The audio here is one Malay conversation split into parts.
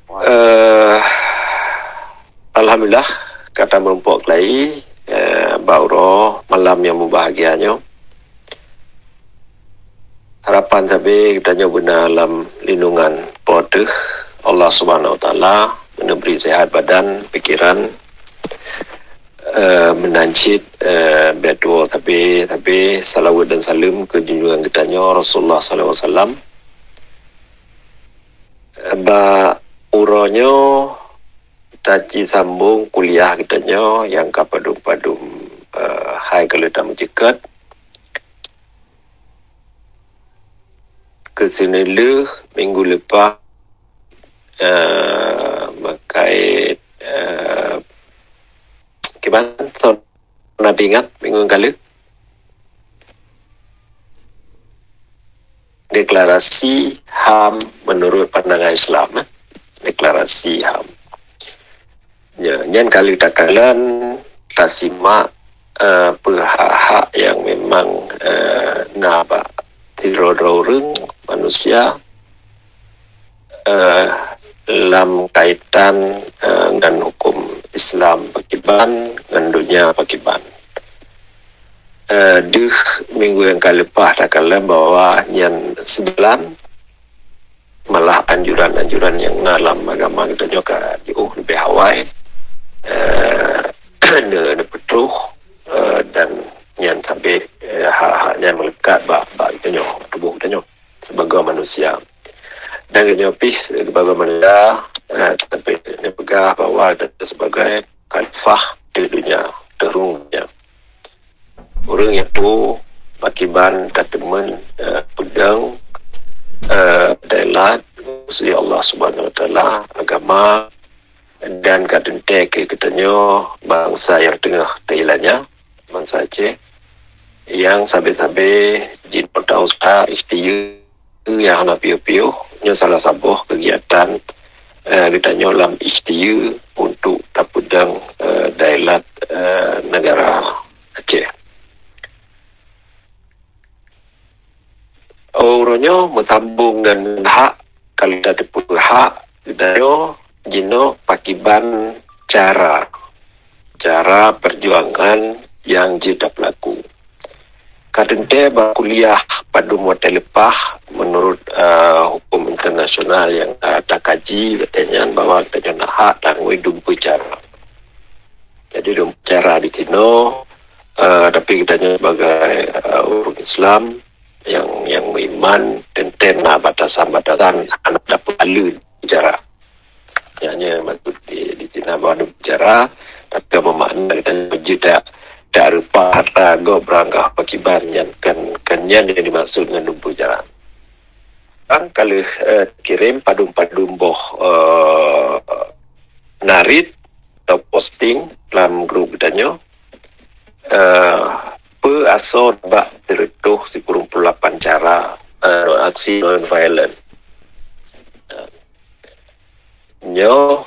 Uh, Alhamdulillah kata merumpok kelai bauro malam yang berbahagianya. Harapan sampai kita benar dalam lindungan pada Allah Subhanahu Wa Taala, memberi sehat badan, pikiran, menancit berdoa tapi salawat dan salam ke junjungan kitanya Rasulullah Sallallahu Alaihi Wasallam. Ba uronyo taci sambung kuliah kitanya yang kapadum-padum hai kalau tak menjekat ke sini minggu lepas makai gimana so nabi ingat minggu kali deklarasi HAM menurut pandangan Islam, deklarasi HAM. Ya, yang kali takalan tak simak hak yang memang naba tirodoreng manusia dalam kaitan dengan hukum Islam Pakiban dan dunia Pakiban. Di minggu yang kali lepas tak kala bahwa yang sebelan malah anjuran-anjuran yang dalam agama kita juga lebih Hawaii betul dan yang sampai hak-haknya melekat bak kita tubuh kita sebagai manusia dan kita sebagai manusia sampai dia pegang bahwa kita sebagai khalifah di dunia terungnya. Orang yang tu Pakiban tak teman pegang dalam usia Allah Subhanahu Wa Taala agama dan kadente kitanya bangsa yang tengah Thailandnya bangsa Aceh yang sampai-sampai jika tahu istiyu yang nak piu-piu nya salah satu kegiatan kitanya dalam istiyu untuk tapudang daerah negara Aceh. Orangnya bersambung dengan hak kalau ada hak dayo jino Pakiban cara perjuangan yang tidak berlaku. Kadente kuliah pada model lepah menurut hukum internasional yang tak kaji katanya bahwa kita hak dan dumpu cara. Jadi dumpu cara di sini tapi kita sebagai orang Islam yang beriman tenten batasan-batasan anak dapat alu bicara. Hanya maksud di Cina bahawa bicara tapi bermakna kita tak rupa harta go berangkah Pakiban yang kan yang dimaksud dengan dumpu bicara. Kalau kirim padum-padum boh narit atau posting dalam grup kitanya asal bak tertuh 98 cara aksi non-violent. Nyo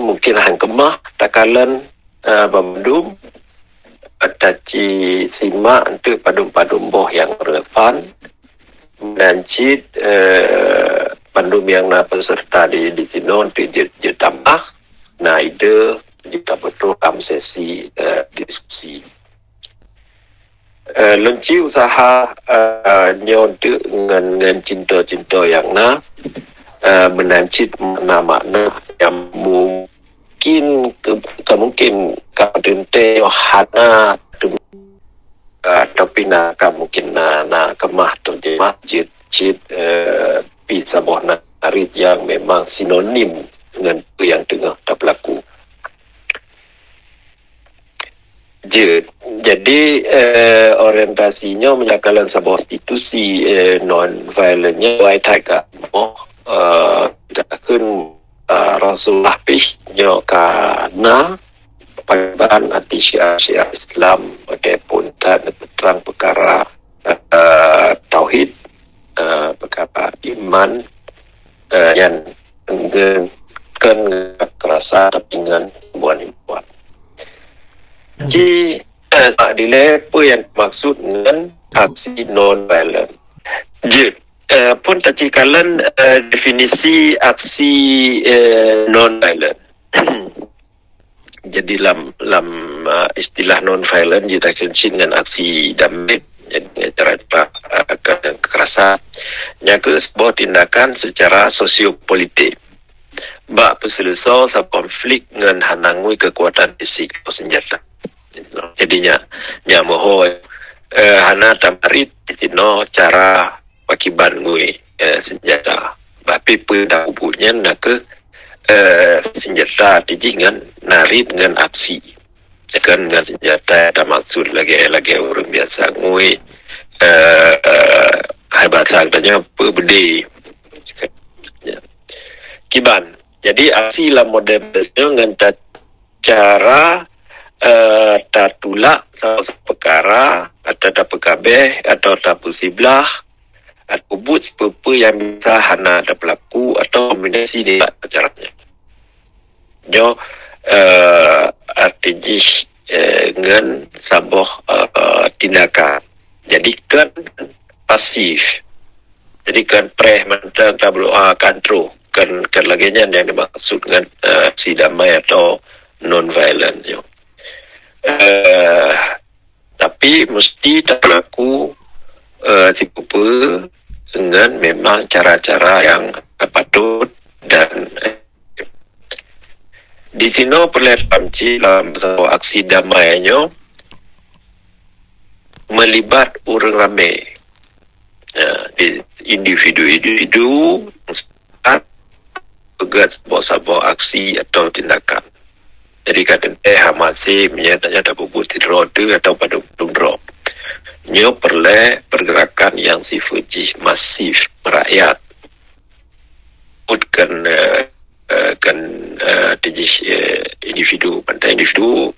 mungkin hang kemah takalan bamdum ataci simak untuk padum-padum boh yang relevan dan cit pandum yang na peserta di sini untuk ditambah nah ide jika betul kam sesi diskusi. Lunci usaha nyontek dengan cinta-cinta yang menancit makna-makna yang mungkin kadente hana tapi mungkin kemah terjemah cit bisa boh narit yang memang sinonim dengan yang tengah tak berlaku. Jadi orientasinya menyakalan sebuah institusi non-violentnya white tiger takkan Rasulullah pihnya karena Pakiban anti syiar Islam ataupun terang perkara tauhid perkara iman yang kan kerasa dengan himbuan-himbuan. Jadi tak dile apa yang maksud dengan aksi non-violent. pun tacikalan definisi aksi non-violent. Jadi lam istilah non-violent kita kensin dengan aksi damai, jadi cara kekerasan, yang ke sebuah tindakan secara sosiopolitik. Bak perselesau sa konflik dengan hanangui kekuatan fisik atau senjata. Jadinya nyamoho hana tamarit itino cara pakiban ngui senjata. Tapi pada ubunnya nak ke senjata dengan narit dengan aksi. Kan dengan senjata ada maksud lagi orang biasa ngui hebat sangatnya berbeda. Kiban. Jadi aksi lah model dengan cara tatulak perkara atau tak perkabeh atau tak persiblah atau but sepepa yang bisa hana ada pelaku atau kombinasi dia caranya. Jo artinya dengan sabuh tindakan. Jadi kan pasif. Jadi kan mantan tablo kontrol kan laginya yang dimaksud dengan si damai atau non-violent. Tapi mesti tak berlaku sepepa dengan memang cara-cara yang patut dan di sini perlu panci dalam aksi damainya melibat orang ramai, di individu pegat sebuah aksi atau tindakan. Jadi kata masih menyatakan tak bubut roda atau pada drop. Nyo perlu pergerakan yang sifatnya masif merakyat. Bukan individu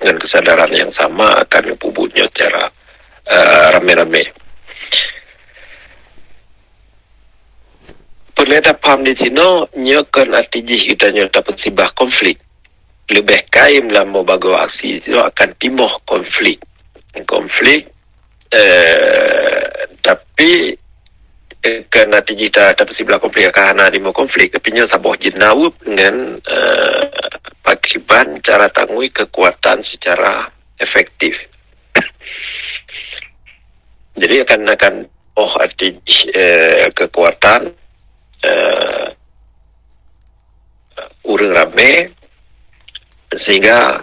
dengan kesadaran yang sama akan membubutnya secara rame-rame. Perleta paham di sini nyokan artinya kita dapat sibah konflik. Lebih kaim lah mau bago aksi itu akan timuh konflik. Tapi kerana kita dapat sibah konflik kerana timuh konflik kepinya sabuh jenawub dengan pakiban cara tangui kekuatan secara efektif. Jadi akan artinya kekuatan urang rame sehingga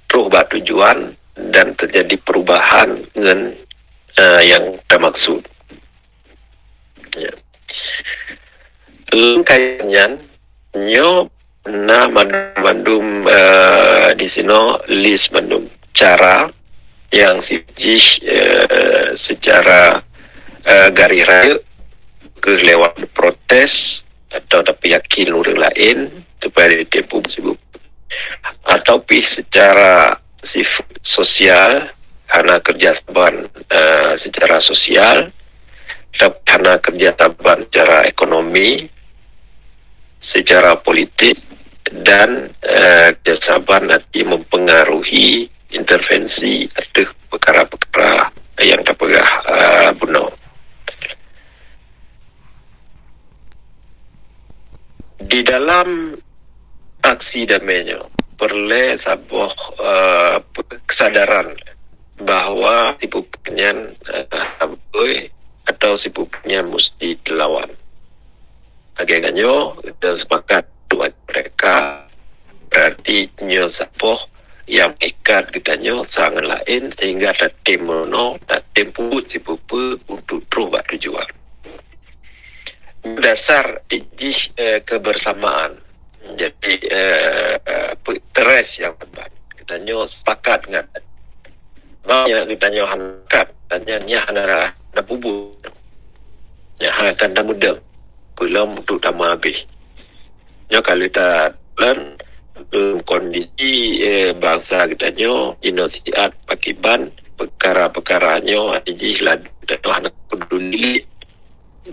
terus tujuan dan terjadi perubahan dengan yang termaksud. Kayaknya nyo na mandum di sini list mandum cara yang secara garis raya ke lewat protes atau tapi yakin orang lain supaya ditempuh sibuk atau secara sifat sosial karena kerjasama secara sosial atau karena kerjasama secara ekonomi secara politik dan kerjasama nanti mempengaruhi intervensi atau perkara-perkara yang terpegah bunuh. Di dalam aksi damainya perlu sebuah kesadaran bahwa si pupunya atau si pupunya mesti dilawan. Agaknya dan sepakat buat mereka berarti nyo sebuah yang ikat kita nyo sangat lain sehingga tak temono tak tempu si pupu untuk terus tujuan. Dasar kebersamaan. Jadi teres yang tepat. Kita nyo sepakat dengan maknya kita nyo hankat tanya hana bubu. Akan dah mudah. Belum untuk tamu habis. Nyo kalau kita plan kondisi bangsa kita nyo inosiat pakiban perkara-perkara nyo adiji lah kita hana peduli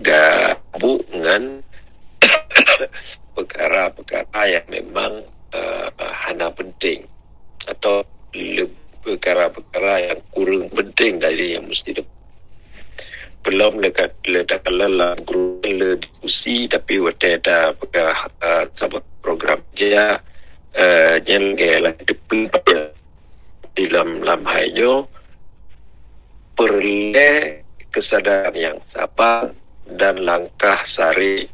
gabung dengan perkara-perkara yang memang hana penting atau perkara-perkara yang kurang penting dari yang mesti belum letak lelah guru tapi waktu ada sahabat program dia yang lagi depan di dalam hal perlu kesadaran yang sabar dan langkah sari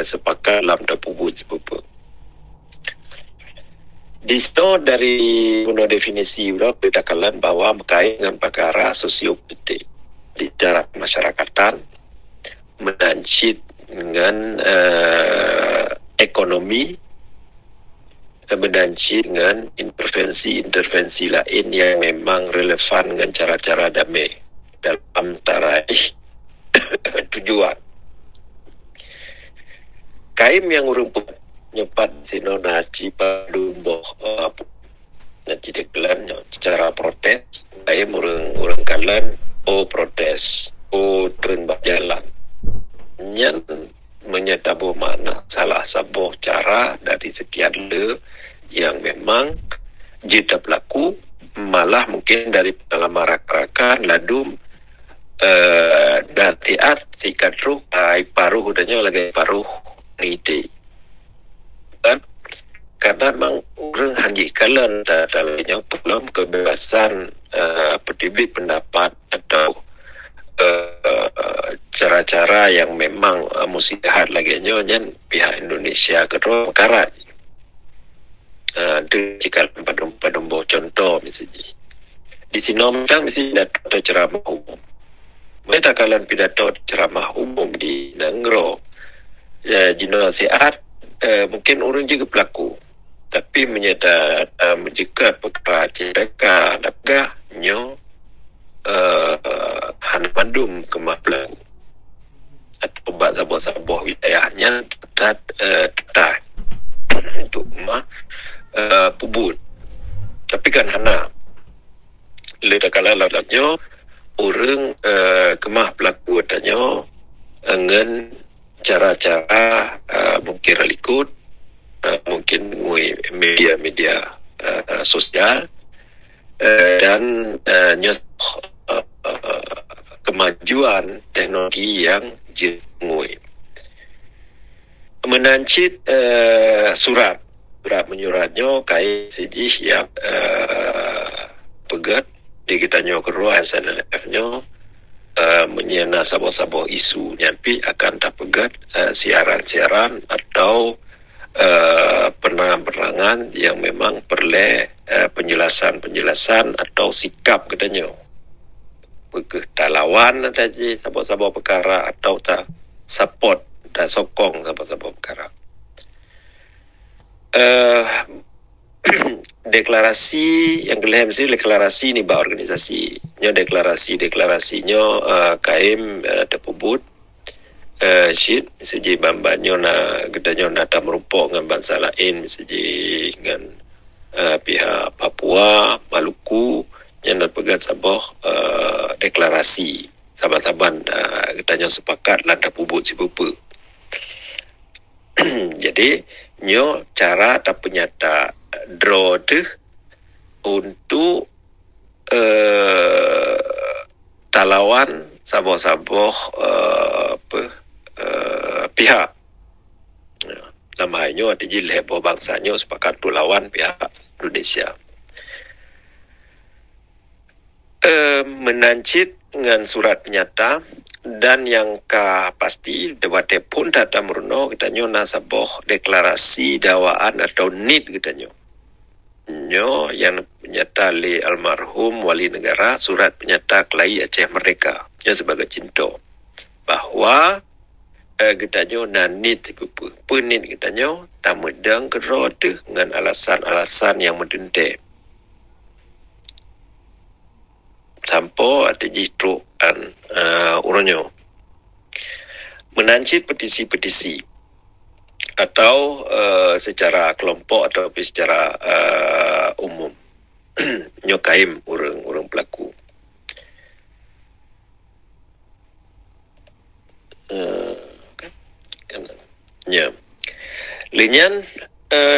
sepakat dalam dapubu sepupu. Di situ dari guna definisi beritakan bahwa berkait dengan perkara sosiopolitik di cara masyarakatan menancit dengan ekonomi, menancit dengan intervensi lain yang memang relevan dengan cara-cara damai dalam taraih tujuan. Kaim yang rumput nyepat sinona cipadumboh nanti deklan secara protes kaim urang kalan protes turun jalan nyan menyatabu mana salah satu cara dari sekian le yang memang jika berlaku malah mungkin dari pengalaman rakan ladum dan tiat sikatru paruh udahnya lagi paruh ide kan karena memang orang hanji kalian dalamnya belum kebebasan berdibit pendapat atau cara-cara yang memang mesti lihat lagi nyonya pihak Indonesia kedua perkara jika pada contoh misalnya di sini orang mesti ada ceramah umum mereka kalian pidato ceramah umum di Nanggro jino sehat mungkin orang juga pelaku tapi menyata jika perkara mereka dapat nyo handmandum kemah pelaku atau buat sabah-sabah wilayahnya tetap untuk mah pubut tapi kan hana ledak kala ladaknya orang kemah pelaku adanya dengan cara-cara mungkin relikut mungkin media-media sosial dan kemajuan teknologi yang jemui menancit surat menyuratnya kait sejih yang pegat di kita nyokeru SNLF-nya menyena sabo-sabo isu nyampi akan terpegat siaran-siaran atau penerangan yang memang perlu penjelasan atau sikap katanya tak lawan tadi sabo-sabo perkara atau tak support tak sokong sabo-sabo perkara deklarasi yang kelihatan mesti deklarasi ni bah organisasi nyo deklarasinya kaim terpubut shit misalnya bambanyo na gedanyo na tak merupok dengan bangsa lain misalnya dengan pihak Papua Maluku yang nak pegat sabah deklarasi saban-saban gedanyo sepakat lah terpubut si pupu jadi nyo cara tak penyata draw tu untuk talawan sabah-sabah pihak namanya ada jileh bahawa bangsanya sepakat tu lawan pihak Indonesia menancit dengan surat penyata dan yang pasti dewate pun tata meruno kita nyo nasabah deklarasi dakwaan atau nid kita nyo yang penyata li almarhum wali negara surat penyata kelai Aceh Merdeka yang sebagai cinta bahwa kita nyo nanit penit kita nyo tak medang kerod dengan alasan-alasan yang mendente tanpa ada jitruan orangnya menancit petisi-petisi atau secara kelompok atau secara umum nyokaim orang pelaku ya linyan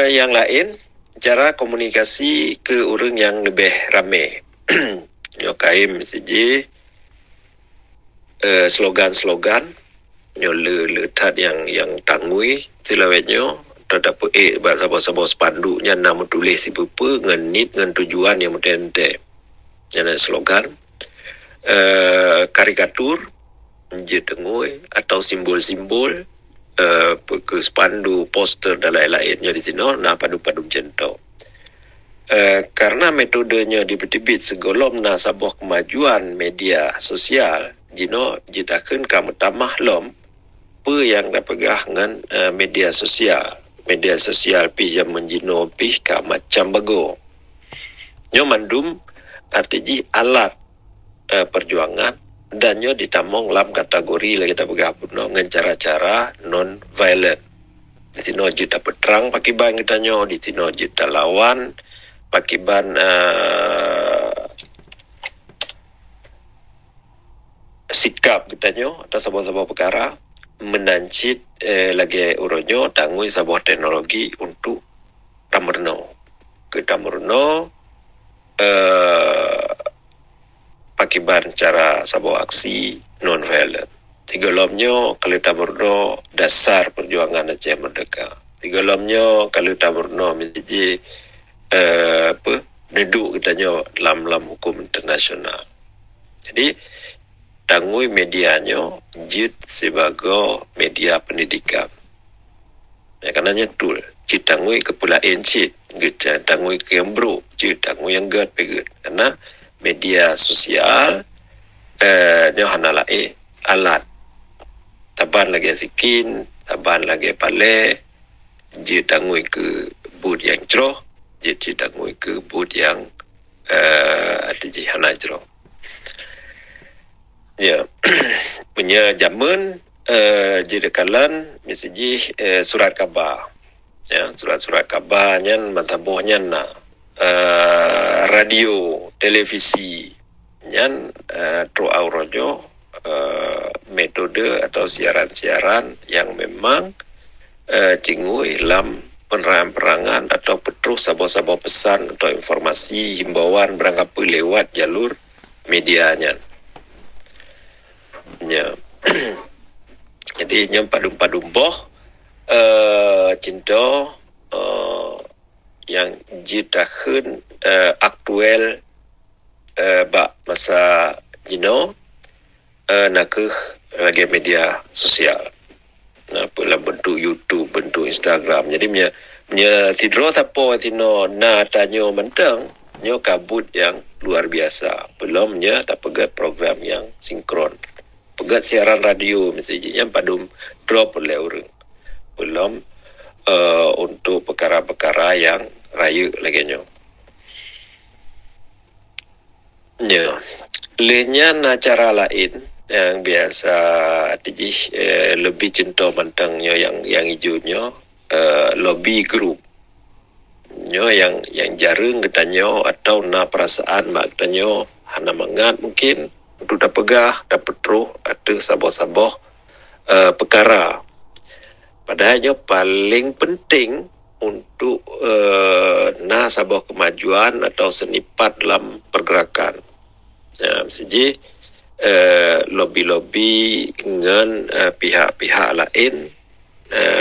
yang lain cara komunikasi ke orang yang lebih ramai nyokaim misalnya slogan-slogan nyo le tat yang tangui silawenyo terdapat sabah spanduknya nama tulis si bepa ngenit ngan tujuan yang mutente yang slogan karikatur je tengui atau simbol-simbol ke spandu poster dan lain-lainnya di sini padu-padu jentau. Karena metodenya dibit-bit segolom na sabuah kemajuan media sosial jino jidakeun kamu tamah lom pe yang dapegah ngan media sosial pi yang menjino pi ka macam bago nyo mandum arti alat perjuangan dan nyo ditamong lam kategori lagi kita pegah puno ngan cara-cara non violent di sini jita peterang pakai bang kita nyo di sini jita lawan pakiban sikap kitanya atau sebuah perkara menancit lagi uronyo tangui sebuah teknologi untuk tamurno pakiban cara sebuah aksi non violent tiga lomnya kalau tamurno dasar perjuangan Aceh Merdeka tiga lomnya kalau tamurno menjadi neduk kitanya dalam hukum internasional. Jadi tangui medianya jid sebagai media pendidikan. Ya karenanya tul jid tangui kepulauan jid gitu tangui kembro jid tangui yang gad pegut karena media sosial nyo hanala alat taban lagi sikin taban lagi pale jid tangui ke bud yang ceroh jadi tangui ke bud yang ada jihana jero. Ya, punya zaman jadi kalan misalnya surat khabar. Ya, surat khabarnya matabohnya na radio, televisi nyan tro aurojo metode atau siaran-siaran yang memang tingui lam penerangan atau petrus sabah-sabah pesan atau informasi himbauan berangkat lewat jalur medianya. Ya. Jadi nyam padum-padum boh cinta yang jitakeun aktual bak masa jino nakeh lagi media sosial. Dalam bentuk YouTube, bentuk Instagram. Jadi punya tidro tapo tino na tanyo mentang nyo kabut yang luar biasa. Belumnya tak pegat program yang sinkron. Pegat siaran radio misalnya yang padum drop oleh orang. Belum untuk perkara-perkara yang raya lagi nyo. Ya. Lainnya na cara lain yang biasa lebih cinta mentangnya yang hijaunya lobby group nyo yang jarang katanya atau na perasaan mak katanya hana mangat mungkin untuk dah pegah dah petruh atau sabah-sabah perkara padahalnya paling penting untuk na sabah kemajuan atau senipat dalam pergerakan ya misalnya lobby-lobby dengan pihak-pihak lain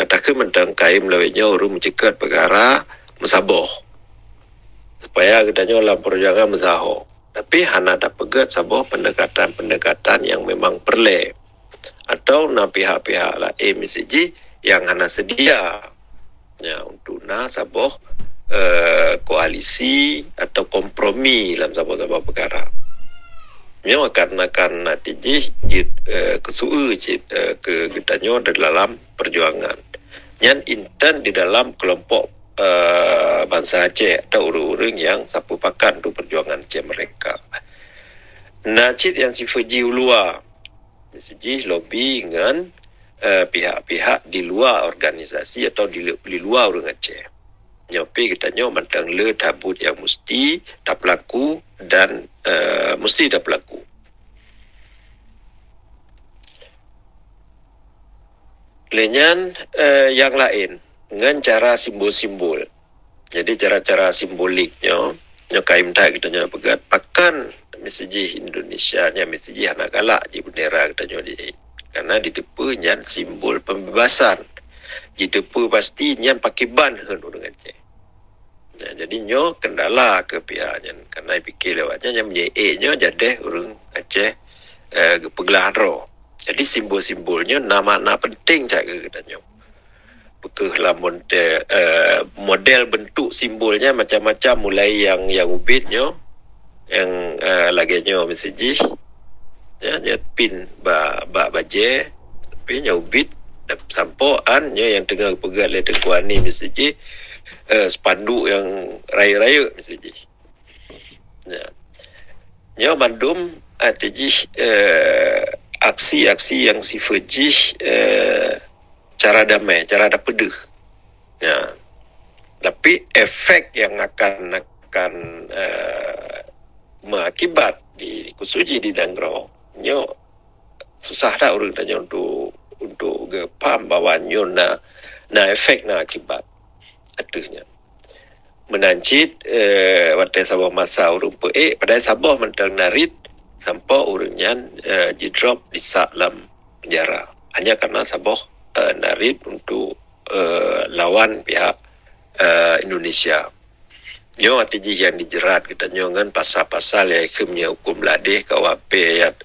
takkan mendangkai melawainya orang mencegat perkara mesaboh supaya katanya dalam perjuangan mesaho tapi hana tak pegat saboh pendekatan-pendekatan yang memang perlu atau na pihak-pihak lain misalnya yang hana sedia ya untuk na saboh koalisi atau kompromi dalam saboh-saboh perkara. Memang karena tiji kesuu ke kitanya dalam perjuangan. Yang intan di dalam kelompok bangsa Aceh atau orang-orang yang sapu pakan untuk perjuangan Aceh mereka. Najid yang sifat luar, misalnya lobby dengan pihak-pihak di luar organisasi atau di luar orang Aceh. Nyopi kitanya mantang le tabut yang mesti tak berlaku dan mesti tak berlaku. Lenyan yang lain dengan cara simbol-simbol. Jadi cara-cara simboliknya nyokaim tak kitanya pegat pakan mesej Indonesia nya mesej anak galak di bendera kitanya di karena di depan nyan simbol pembebasan. Di depan pasti nyan pakai ban orang Aceh. Nah, jadi nyo kendala ke pihak nyan karena fikir lewatnya nyan menye jadi orang Aceh pegelahan roh. Jadi simbol-simbolnya nama penting jaga kita nyo. Bekehlah model bentuk simbolnya macam-macam, mulai yang ubitnya, yang laganya mesej ya pin baje tapi nya ubit sampoan nya yang tengah pegat le tengkuani mesej spanduk yang raya-raya mesej ya nya mandum atiji aksi-aksi yang sifatnya cara damai, cara ada pedih. Ya. Tapi efek yang akan mengakibat di Kusuji di Dangrau, nyo susah dah orang tanya untuk paham bahwa nyo na efek na akibat aduhnya. Menancit waktu sabah masa urung pada sabah mentang narit sampai urungnya di drop di dalam penjara hanya karena sabah narit untuk lawan pihak Indonesia. Nyo atiji yang dijerat kita nyongan pasal-pasal yang ikemnya hukum ladih KWP ayat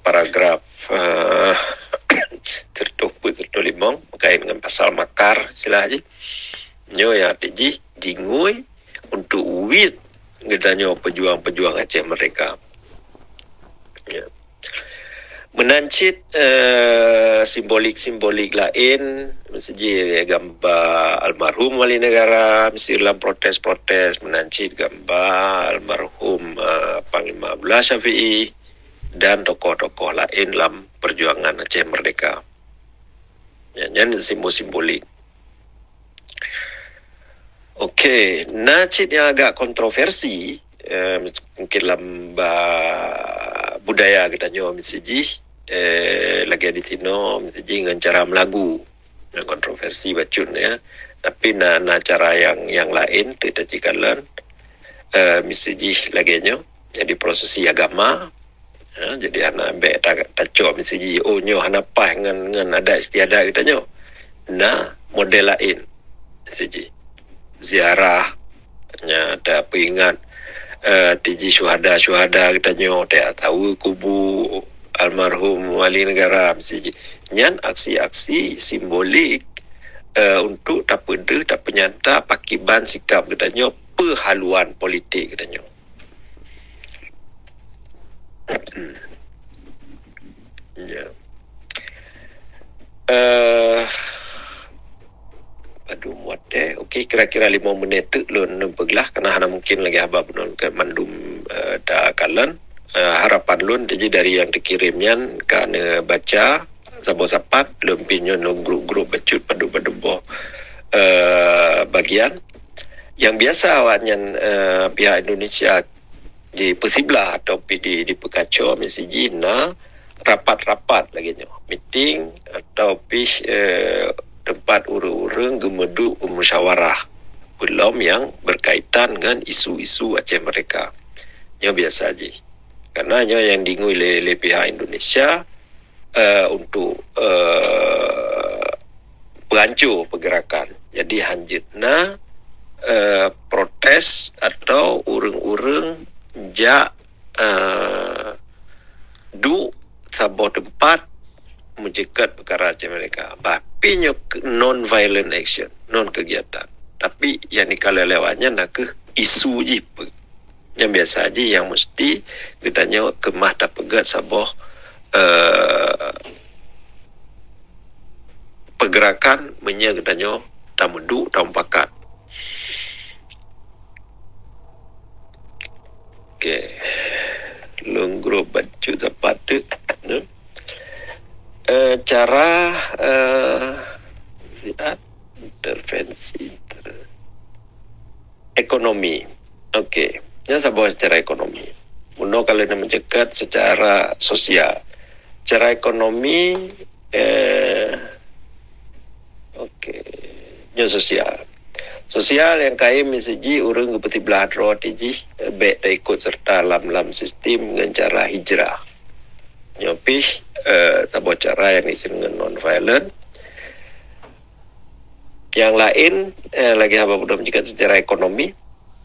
paragraf tertulimong berkait dengan pasal makar istilahnya. Nyo yang atiji dingui untuk uwit kita nyo pejuang-pejuang Aceh mereka. Ya. Menancit simbolik-simbolik lain, misalnya gambar almarhum wali negara, misalnya dalam protes-protes menancit gambar almarhum Panglima Abdullah Syafi'i dan tokoh-tokoh lain dalam perjuangan Aceh Merdeka. Yang simbol-simbolik. Okey, nancit yang agak kontroversi, mungkin dalam budaya kita nyo misalnya lagi di Cina misalnya dengan cara melagu yang kontroversi bacun ya, tapi na cara yang lain kita cikalan misalnya lagi nyo jadi prosesi agama ya, jadi anak ambek taco misalnya nyo hanapah dengan ada istiadat kita nyo na model lain misalnya ziarah nya ada peringat tiji syuhada kita nyo tak tahu kubu almarhum wali negara misalnya nyan aksi-aksi simbolik untuk tak pede tak penyata pakiban sikap kita nyo perhaluan politik kita nyo. Ya. Aduh muat okey kira-kira 5 minit tu lun peglah karena hana mungkin lagi haba benon ke mandum dah kalan harapan lun jadi dari yang dikirimnya kan baca sabot sapat lempinyo no grup-grup bacut padu-padu bagian yang biasa awaknya pihak Indonesia di Persiblah atau di Pekacau misalnya rapat-rapat lagi nyo meeting atau tempat urung-urung gemeduk musyawarah belum yang berkaitan dengan isu-isu Aceh mereka. Nyo biasa aja. Karena nyo yang dingui oleh pihak Indonesia untuk perancur pergerakan. Jadi hanjitna protes atau urung-urung jak du saboh tempat menjegat perkara Aceh mereka. Tapi nyo non-violent action, non-kegiatan. Tapi yang dikala lewatnya nak ke isu je. Yang biasa aja yang mesti kita nyo kemah tak pegat saboh pergerakan menya kita nyo tamudu tampakat. Okey. Longgro baju tepat tu. Cara intervensi ekonomi. Okey. Yang sebuah secara ekonomi. Muno kalau nak mencegat secara sosial. Secara ekonomi okey. Yang sosial. Sosial yang kaya misalnya orang seperti beladro tiji baik tak ikut serta dalam sistem dengan cara hijrah. Yang tapi sebuah cara yang disebut non-violent. Yang lain lagi apa belum juga secara ekonomi,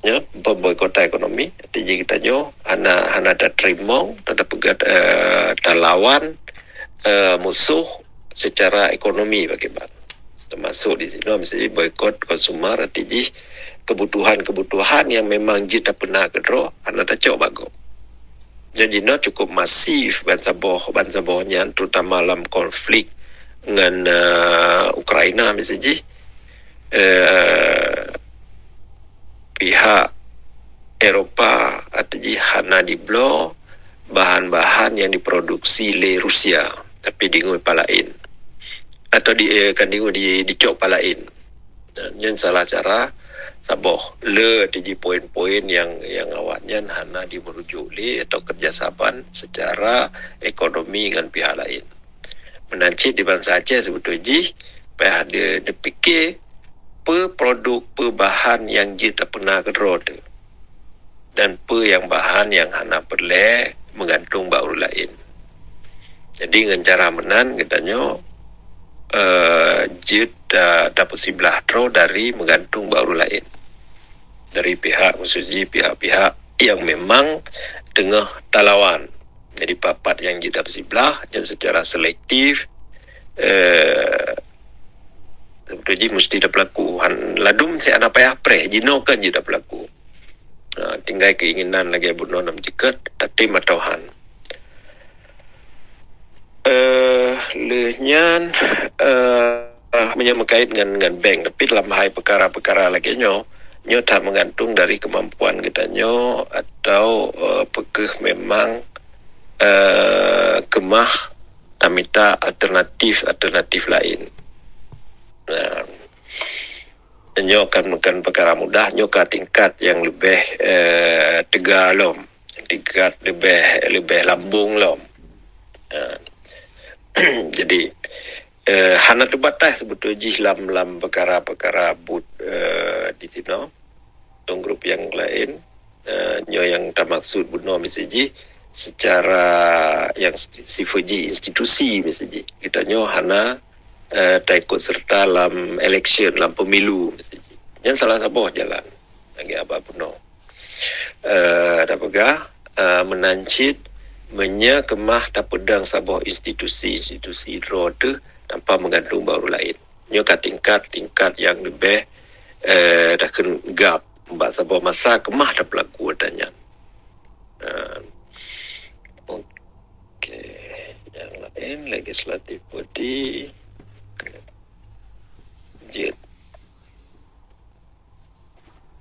ya, pemboikotan ekonomi. Jadi kita hana ada trimong, ada pegat lawan musuh secara ekonomi bagaimana. Termasuk di sini misalnya boikot konsumer, artinya kebutuhan yang memang kita pernah kedro, hana ada cok bago. Jadi cukup masif bangsa bohnya, terutama dalam konflik dengan Ukraina misalnya. Pihak Eropa atau hana di blok bahan-bahan yang diproduksi oleh Rusia tapi dingu palain atau dicok palain. Dan salah cara saboh di poin-poin yang awalnya hana dimerujuk atau kerjasama secara ekonomi dengan pihak lain. Menancit di bangsa Aceh sebetulnya ada dipikir produk bahan yang kita pernah kedrod dan yang bahan yang hana perle menggantung baru lain. Jadi dengan cara menan katanya kita dapat sebelah draw dari menggantung baru lain dari pihak khususnya pihak-pihak yang memang tengah talawan. Jadi papat yang kita sebelah dan secara selektif sebetulnya mesti ada pelaku. Ladum saya anak payah jino kan je dah pelaku. Tinggal keinginan lagi bunuh nam jikat tapi matauhan. Lenyan menyamukait dengan bank, tapi dalam hal perkara-perkara lagi nyo tak menggantung dari kemampuan kita atau pekeh memang kemah tamita alternatif lain. Nyokan bukan perkara mudah, nyoka tingkat yang lebih tegar lom, tingkat lebih lambung lom. Jadi hana terbatas sebetulnya lam perkara-perkara but di sini, tong grup yang lain, nyo yang tak maksud bunuh misalnya secara yang sifatnya institusi misalnya kita nyo hana tak ikut serta dalam election, dalam pemilu misalnya. Yang salah satu jalan lagi apa pun ada pegah menancit kemah tak pedang sebuah institusi roda tanpa menggantung baru lain. Nyoka tingkat yang lebih dah gap mbak sebuah masa kemah tak berlaku adanya. Okey, yang lain legislatif body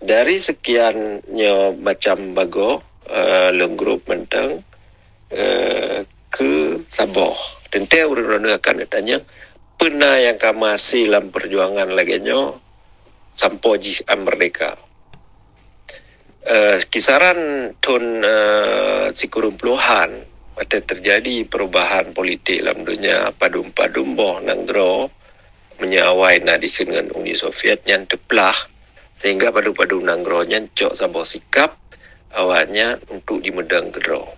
dari sekiannya macam bago lem grup mentang ke Sabah tentu urut akan datanya pernah yang masih dalam perjuangan lagi nyo sampai merdeka kisaran tahun sikurum puluhan pada terjadi perubahan politik dalam dunia padum boh nanggro menyawai nadikan dengan Uni Soviet yang teplah sehingga padu-padu nanggronya cok sabah sikap awalnya untuk dimedang kedro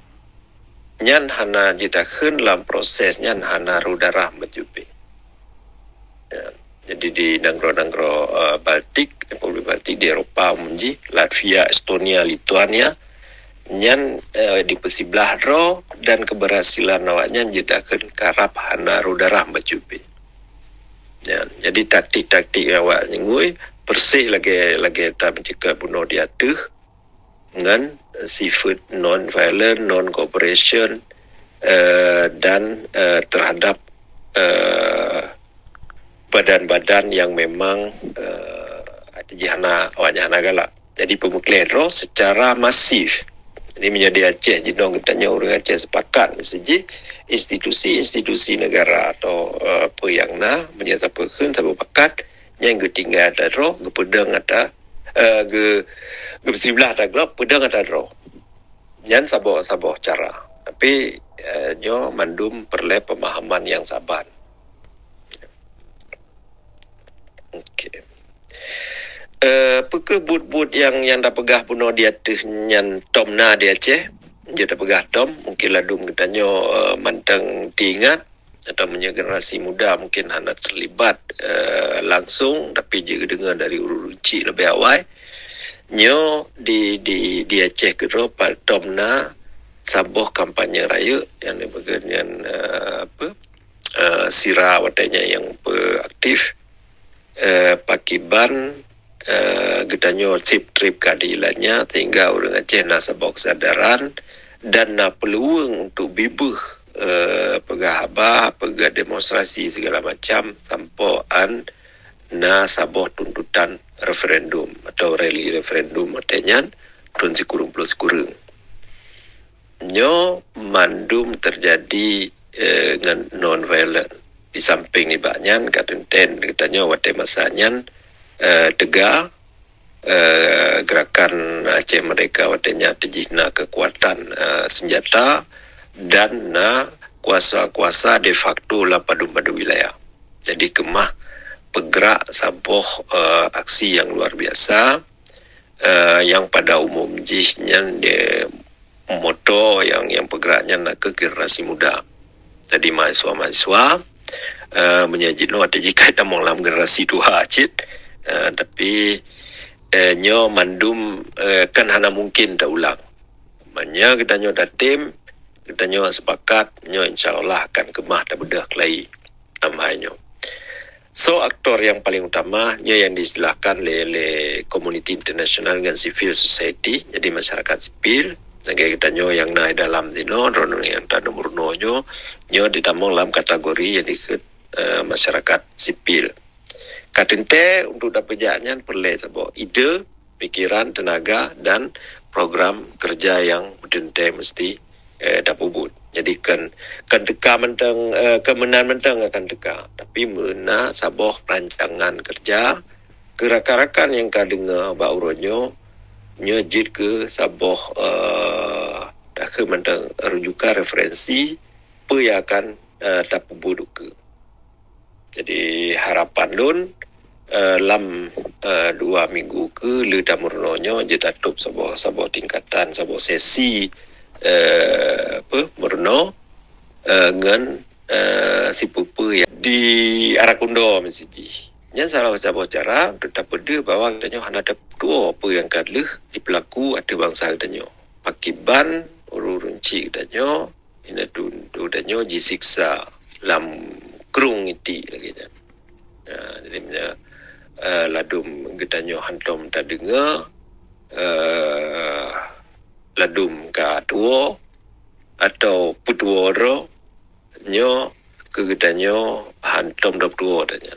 nyan hana ditakun dalam prosesnya hana rudarah menjupi ya. Jadi di nanggro Baltik, Republik Baltik di Eropa menji Latvia, Estonia, Lithuania nyan di sebelah dro dan keberhasilan awaknya ditakun karap hana rudarah menjupi. Ya, jadi taktik-taktik awak nyengui bersih lagi tak mencegah bunuh di atas dengan sifat non-violent, non-cooperation dan terhadap badan-badan yang memang awaknya hana galak. Jadi pemuklian secara masif. Ini menjadi Aceh jidong katanya orang Aceh sepakat misalnya institusi negara atau apa yang menjadi sabuk pakat yang ketinggal ada roh pedang ada sebelah ada gelap pedang ada roh yang sabuk cara tapi nyo mandum perle pemahaman yang saban. Okey. Peke but yang dah pegah puno di atas nyan tomna di Aceh dia tak pegah tom mungkin ladum ketanyo mantang diingat atau punya generasi muda mungkin hanya terlibat langsung tapi juga dengar dari uruci lebih awal nyo di Aceh kedua tomna saboh kampanye raya yang bagian sira watanya yang aktif pakiban getanyo trip keadilannya sehingga orang Aceh nak saboh kesadaran dan nak peluang untuk bibuh pegah habah, pegah demonstrasi segala macam tampoan na saboh tuntutan referendum atau rally referendum artinya tun sikurung plus kurung nyo mandum terjadi dengan non violent di samping ni banyak kadenten katanya wate masanya tegak gerakan Aceh Merdeka watenya tejihna kekuatan senjata dan kuasa-kuasa de facto lah padu-padu wilayah. Jadi kemah bergerak saboh aksi yang luar biasa yang pada umum jihnya de moto yang bergeraknya nak ke generasi muda. Jadi mahasiswa-mahasiswa menyajino ada jika kita dalam generasi dua cit tapi nyo mandum kan hana mungkin dah ulang. Manya kita nyo dah tim, kita nyo sepakat, nyo insyaAllah akan kemah dah bedah kelai tamahnya. So aktor yang paling utama nyo yang diistilahkan oleh komuniti internasional dengan civil society, jadi masyarakat sipil. Sebagai kita nyo yang naik dalam dino, yang tak nomor nyo ditamong dalam kategori yang disebut masyarakat sipil. Katente untuk dapat jalannya perlu sebuah ide, pikiran, tenaga dan program kerja yang katente mesti dapat buat. Jadi kan teka mentang kemenangan mentang akan teka, tapi mena saboh perancangan kerja gerakan-gerakan yang kau dengar bauronyo nyejit ke saboh dah ke mentang rujukan referensi apa yang akan dapat buat ke. Jadi harapan lun lam 2 minggu ke le damurnonyo je tatup sebuah tingkatan sebuah sesi murno dengan si pupu yang di Arakundo mesiji. Yang salah sebuah cara tetap beda bahawa katanya hanya ada dua apa yang kadleh di pelaku ada bangsa katanya. Pakiban urunci katanya ina tu katanya disiksa lam kerung iti lagi kan. Jadi punya ladum getanyo hantom tak dengar ladum ka tuo atau putuoro nyo ke getanyo hantom dap tuo tanya.